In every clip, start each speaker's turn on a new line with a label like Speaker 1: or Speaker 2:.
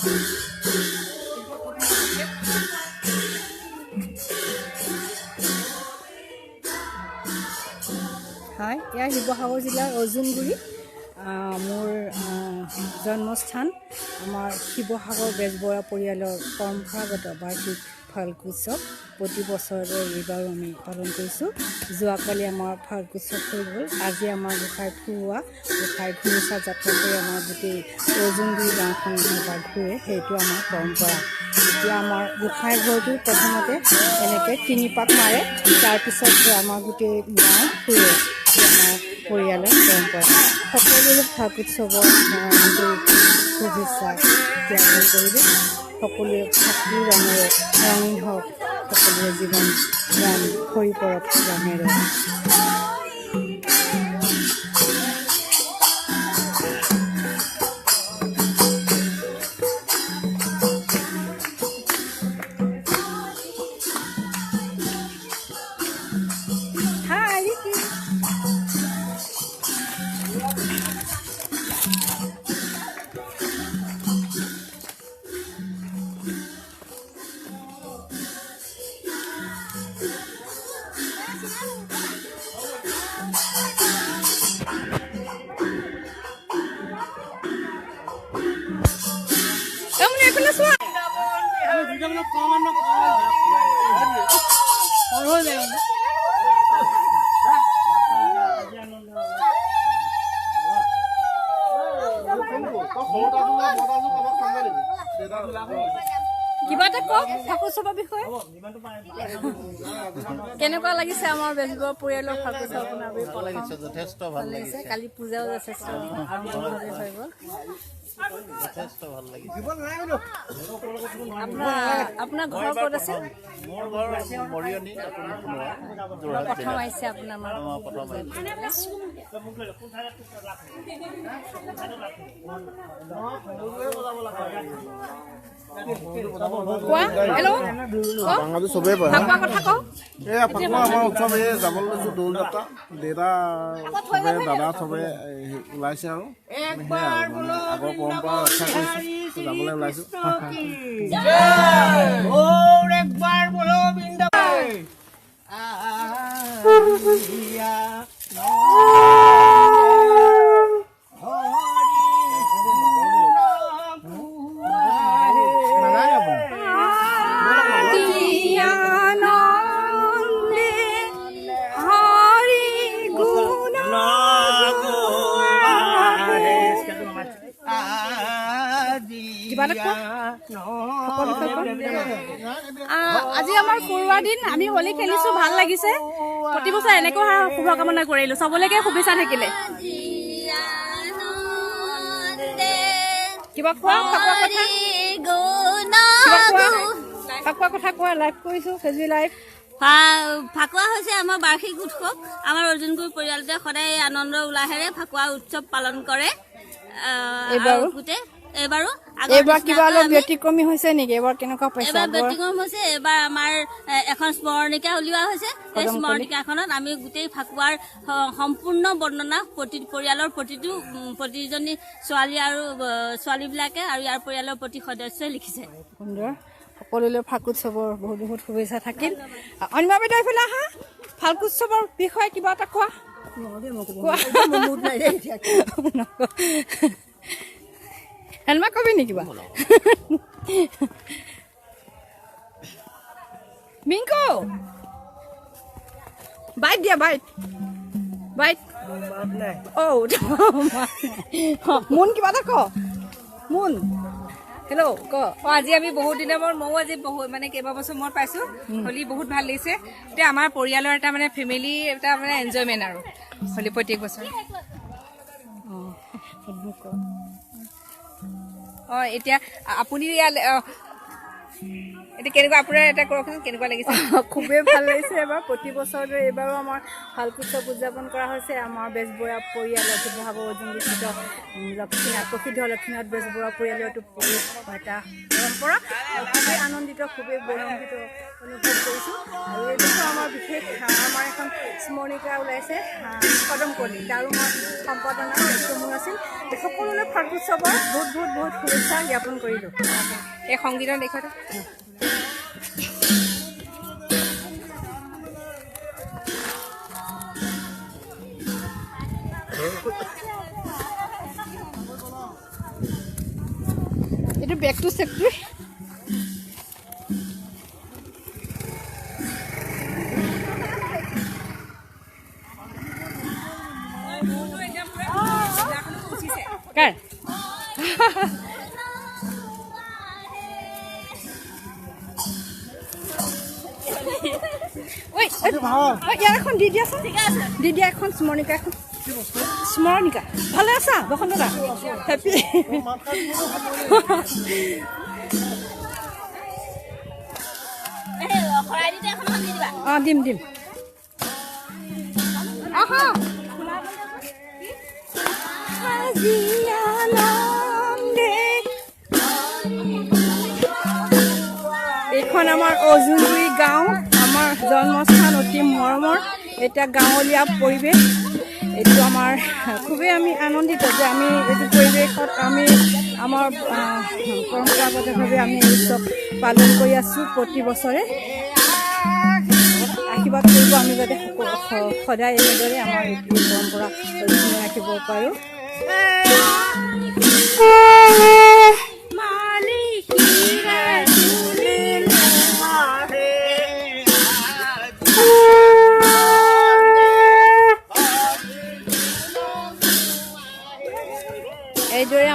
Speaker 1: হাই, এয়া শিৱসাগৰ জিলাৰ অৰ্জুনগুৰি মোৰ জন্মস্থান। আমাৰ শিৱসাগৰ বেজবৰুৱা পৰিয়ালৰ পৰম্পৰাগত বাৰ্ষিক ফাল্গুণোৎসৱ প্ৰতি বছৰে এইবাৰো আমি পালন কৰিছোঁ। যোৱাকালি আমাৰ ফাল্গুণোৎসৱ হৈ গ'ল। আজি আমাৰ গোঁসাই ফুৰোৱা, গোঁসাই ঘূৰুচা যাত্ৰা কৰি আমাৰ গোটেই অৰ্জুনগুৰি গাঁওখন এবাৰ ঘূৰে, সেইটো আমাৰ পৰম্পৰা। এতিয়া আমাৰ গোঁসাই ঘৰটো প্ৰথমতে এনেকৈ 3 পাক মাৰে, তাৰপিছত আমাৰ গোটেই গাঁও ফুৰে। আমাৰ পৰিয়ালৰ পৰম্পৰা। সকলোৰে ফাল্গুণোৎসৱৰ শুভেচ্ছা জ্ঞাপন কৰিলে। সকলোৱে ফাকুৰ ৰঙেৰে ৰঙীন হওক, সকলোৰে জীৱন গান ভৰি পৰক ৰঙেৰে। কিবা এটা কওক ফাল্গুণোৎসৱৰ বিষয়ে। কেনেকুৱা লাগিছে আমাৰ বেজবৰুৱা পৰিয়ালৰ ফাল্গুণোৎসৱ?
Speaker 2: যথেষ্ট ভাল লাগিছে।
Speaker 1: কালি পূজাও যথেষ্ট হৈ গ'ল।
Speaker 2: যথেষ্ট ভাল লাগিছে।
Speaker 1: আপোনাৰ ঘৰ ক'ত আছে?
Speaker 2: মোৰ ঘৰ মৰিয়নি,
Speaker 1: প্ৰথম আহিছে আপোনাৰ
Speaker 2: প্ৰথম
Speaker 1: কোৱা। হেল্ল'
Speaker 3: চবেই পায়
Speaker 1: ফাকুৱা কথা কওক।
Speaker 3: এয়া ফাকুৱা আমাৰ উৎসৱ এই যাবলৈ লৈছোঁ দৌল যাত্ৰা। দেউতা চবে দাদা চবে ওলাইছে আৰু সেয়াই মানে আগৰ পৰম্পৰা ৰক্ষা কৰিছোঁ, যাবলৈ ওলাইছোঁ।
Speaker 4: আজি আমাৰ পৰুৱা দিন, আমি হোলী খেলিছো, ভাল লাগিছে। প্ৰতি বছৰ এনেকৈ শুভকামনা কৰিলো, চবলৈকে শুভেচ্ছা থাকিলে।
Speaker 1: কিবা কোৱা ফাকুৱা কথা, ফাকুৱা কথা কোৱা। লাইভ কৰিছো, ফেচবুক লাইভ।
Speaker 4: ফাকুৱা হৈছে আমাৰ বাৰ্ষিক উৎসৱ। আমাৰ অৰ্জুনগুৰি পৰিয়ালটোৱে সদায় আনন্দ উল্লাহেৰে ফাকুৱা উৎসৱ পালন কৰে।
Speaker 1: এইবাৰ কিবা অলপ ব্যতিক্ৰমী হৈছে নেকি? এইবাৰ কেনেকুৱা পাইছে?
Speaker 4: এইবাৰ ব্যতিক্ৰম হৈছে। এইবাৰ আমাৰ এখন স্মৰণিকা উলিওৱা হৈছে। এই স্মৰণিকাখনত আমি গোটেই ফাকুৱাৰ সম্পূৰ্ণ বৰ্ণনা পৰিয়ালৰ প্ৰতিজনী ছোৱালী আৰু ছোৱালীবিলাকে আৰু ইয়াৰ পৰিয়ালৰ প্ৰতি সদস্যই লিখিছে।
Speaker 1: সুন্দৰ। সকলোলৈ ফাকুৎসৱৰ বহুত বহুত শুভেচ্ছা থাকিল। অনিমা বাইদেউ এইফালে আহা, ফাকুৎসৱৰ বিষয়ে কিবা এটা কোৱা। হেলমা কবি নেকি কিবা? মিংকু বাইট দিয়া, বাইট বাইট। মুন কিবা এটা ক। মুন হেল্ল' ক।
Speaker 4: আজি আমি বহুত দিনৰ মূৰত, ময়ো আজি মানে কেইবাবছৰ মূৰত পাইছো হোলী। বহুত ভাল লাগিছে। এতিয়া আমাৰ পৰিয়ালৰ এটা মানে ফেমিলি এটা মানে এনজয়মেণ্ট আৰু হোলী প্ৰত্যেক বছৰ। এতিয়া আপুনি এতিয়া কেনেকুৱা আপোনাৰ এটা কওকচোন, কেনেকুৱা লাগিছে?
Speaker 1: খুবেই ভাল লাগিছে। এবাৰ প্ৰতি বছৰতে এইবাৰো আমাৰ ফাল্গুণোৎসৱ উদযাপন কৰা হৈছে। আমাৰ বেজবৰুৱা পৰিয়ালৰ শিৱসাগৰ অৰ্জুনগুৰিস্থিত লক্ষ্মীনাথ, প্ৰসিদ্ধ লক্ষ্মীনাথ বেজবৰুৱা পৰিয়ালৰ এইটো এটা পৰম্পৰা। খুবেই আনন্দিত, খুবেই গৌৰৱান্বিত অনুভৱ কৰিছোঁ। আৰু এই বছৰ আমাৰ বিশেষ আমাৰ এখন স্মৰণিকা ওলাইছে কদমকলি, তাৰো মই সম্পাদনাৰ দায়িত্ব মোৰ আছিল। সকলোলৈ ফাগ উৎসৱৰ বহুত শুভেচ্ছা জ্ঞাপন কৰিলোঁ এই সংগীতৰ দেশতে। এইটো বেগটো চেকটো কাৰ ইয়াৰ এখন দি দিয়াচোন, দি দিয়া এখন স্মৰণিকা এখন। স্মৰণিকা ভালে আছা বসন্ত দা? হেপী অঁ দিম আহা এইখন আমাৰ অজুনগুৰি গাঁও, আমাৰ জন্মস্থান, অতি মৰমৰ এটা গাঁৱলীয়া পৰিৱেশ। এইটো আমাৰ খুবেই আমি আনন্দিত যে আমি এইটো পৰিৱেশত আমি আমাৰ পৰম্পৰাগতভাৱে আমি এই উৎসৱ পালন কৰি আছোঁ প্ৰতি বছৰে। আশীৰ্বাদ কৰিব আমি যাতে সদায় এনেদৰে আমাৰ এই পৰম্পৰা ধৰি ৰাখিব পাৰোঁ। এইদৰে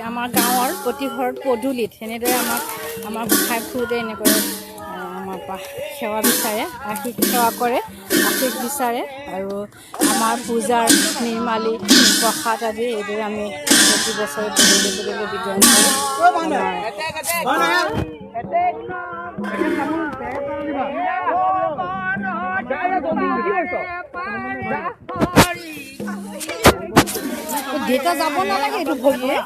Speaker 1: আমাৰ গাঁৱৰ প্ৰতি ঘৰত পদূলিত এনেদৰে আমাৰ গোঁসাই ফুৰোঁতে এনেকৈ আমাৰ সেৱা বিচাৰে, আশীষ সেৱা কৰে, আশীষ বিচাৰে আৰু আমাৰ পূজাৰ নিৰ্মালী প্ৰসাদ আদি এইদৰে আমি প্ৰতি বছৰে পদূলি বিতৰণ কৰোঁ। দেউতা যাব নালাগে এইটো ভৰিয়ে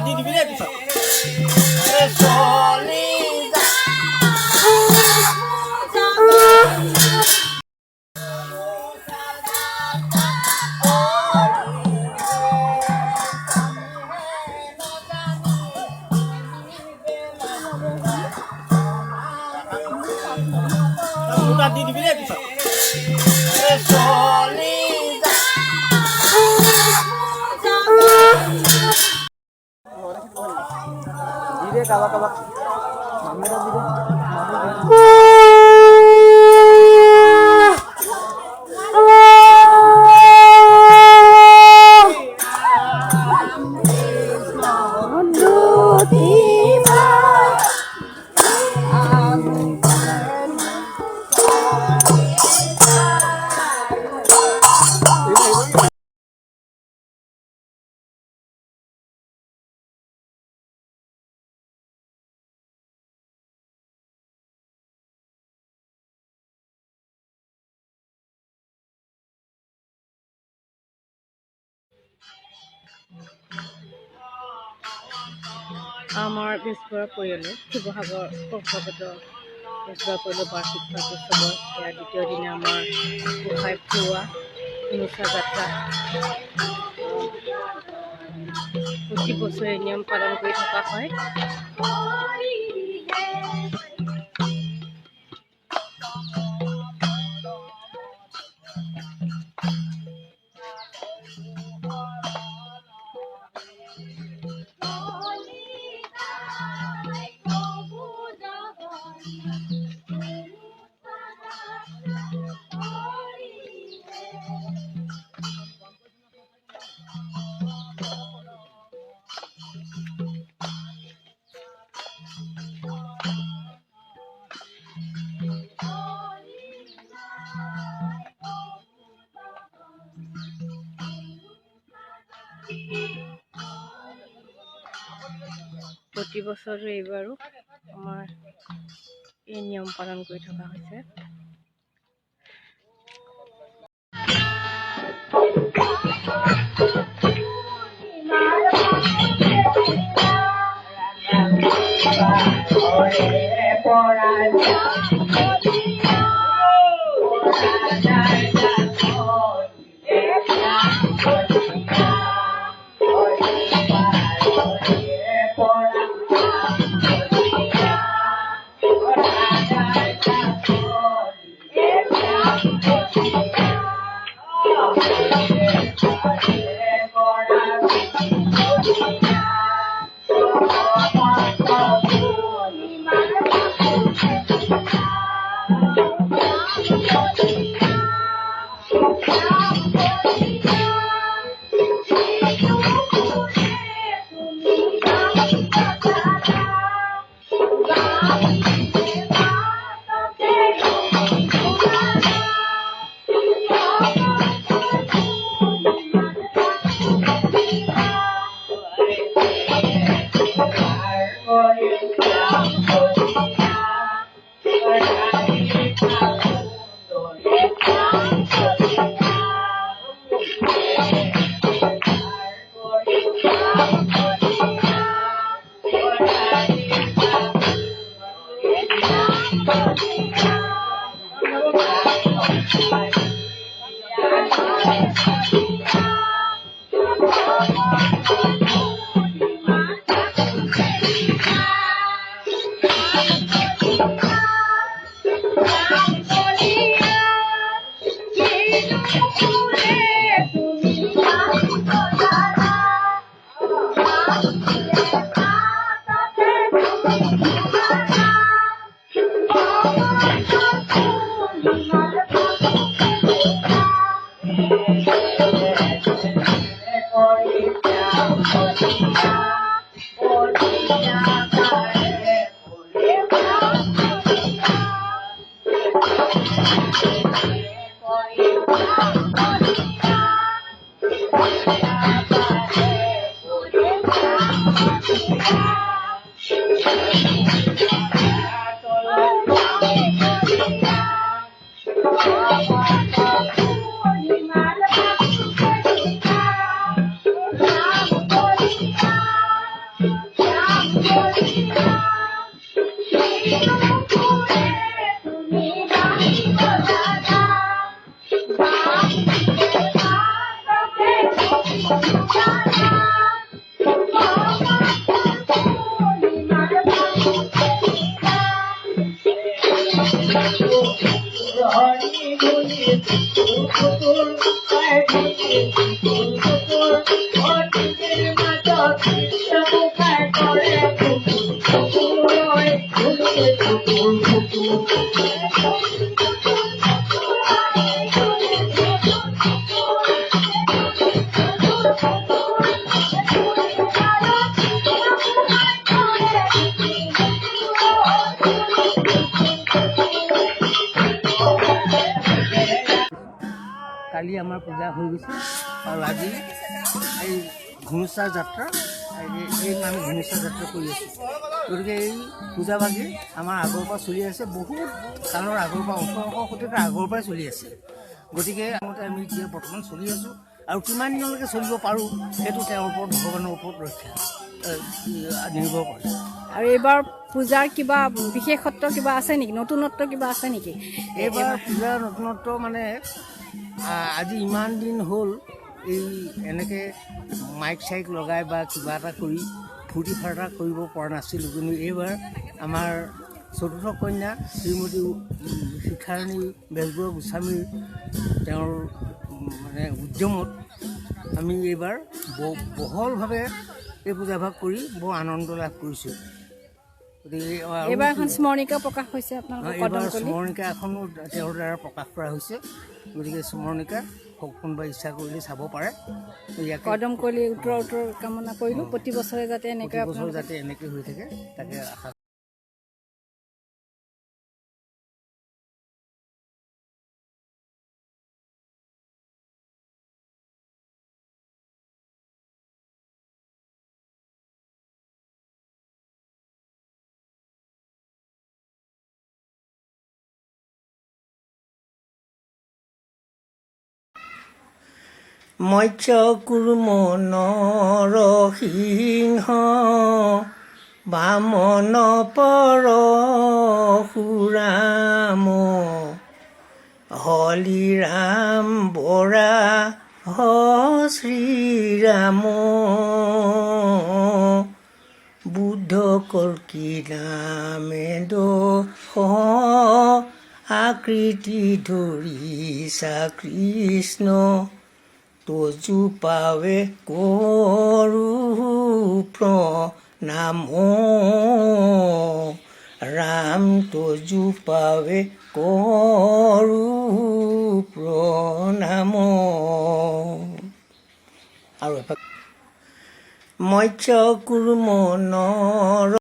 Speaker 2: দি দিবি দেই পিছত। দি দিবি দেই পিছত।
Speaker 1: আমাৰ বেজবৰুৱা পৰিয়ালৰ শিৱসাগৰ পৰম্পৰাগত বেজবৰুৱা পৰিয়ালৰ বাৰ্ষিক ফাগ উৎসৱৰ এয়া দ্বিতীয় দিনা আমাৰ গোঁসাই ফুৰোৱা নোচা যাত্ৰা প্ৰতি বছৰে নিয়ম পালন কৰি থকা হয়। প্ৰতি বছৰে এইবাৰো আমাৰ এই নিয়ম পালন কৰি থকা হৈছে।
Speaker 5: কালি আমাৰ পূজা হৈ গৈছে আৰু আজি এই ঘুনুচা যাত্ৰা এই আমি ঘুনুচা যাত্ৰা কৰি আছোঁ। গতিকে এই পূজা ভাগি আমাৰ আগৰ পৰা চলি আছে, বহুত কালৰ আগৰ পৰা 1800 শতিকাৰ আগৰ পৰাই চলি আছে। গতিকে আমি এতিয়া বৰ্তমান চলি আছোঁ আৰু কিমান দিনলৈকে চলিব পাৰোঁ সেইটো তেওঁৰ ওপৰত, ভগৱানৰ ওপৰত ৰক্ষা নিৰ্ভৰ কৰে।
Speaker 1: আৰু এইবাৰ পূজাৰ কিবা বিশেষত্ব কিবা আছে নেকি, নতুনত্ব কিবা আছে নেকি?
Speaker 5: এইবাৰ পূজাৰ নতুনত্ব মানে আজি ইমান দিন হ'ল এই এনেকৈ মাইক চাইক লগাই বা কিবা এটা কৰি ফূৰ্তি ফাৰ্তা কৰিব পৰা নাছিলোঁ, কিন্তু এইবাৰ আমাৰ চতুৰ্থ কন্যা শ্ৰীমতী শিখাৰাণী বেজবৰুৱা গোস্বামীৰ তেওঁৰ মানে উদ্যমত আমি এইবাৰ বহলভাৱে এই পূজাভাগ কৰি বৰ আনন্দ লাভ কৰিছোঁ। গতিকে
Speaker 1: এইবাৰ এখন স্মৰণিকা প্ৰকাশ হৈছে আপোনালোকৰ
Speaker 5: এইবাৰ স্মৰণিকা এখনো তেওঁৰ দ্বাৰা প্ৰকাশ কৰা হৈছে। গতিকে স্মৰণিকা কোনোবা ইচ্ছা কৰিলে চাব পাৰে।
Speaker 1: কদমকলি উত্তৰ কামনা কৰিলোঁ, প্ৰতি বছৰে যাতে এনেকৈ
Speaker 5: হৈ থাকে তাকে আশা মৎস্য কুৰ্ম নৰসিংহ বামন পৰশুৰাম হলিৰাম বৰা শ্ৰীৰাম বুদ্ধ কল্কি নামে আকৃতি ধৰিছা কৃষ্ণ তজু পাৱে কৰো প্ৰণাম ৰাম তজু পাৱে কৰো প্ৰণাম আৰু এপাক মৎস্য কুৰ্ম নৰ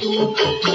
Speaker 6: Thank you.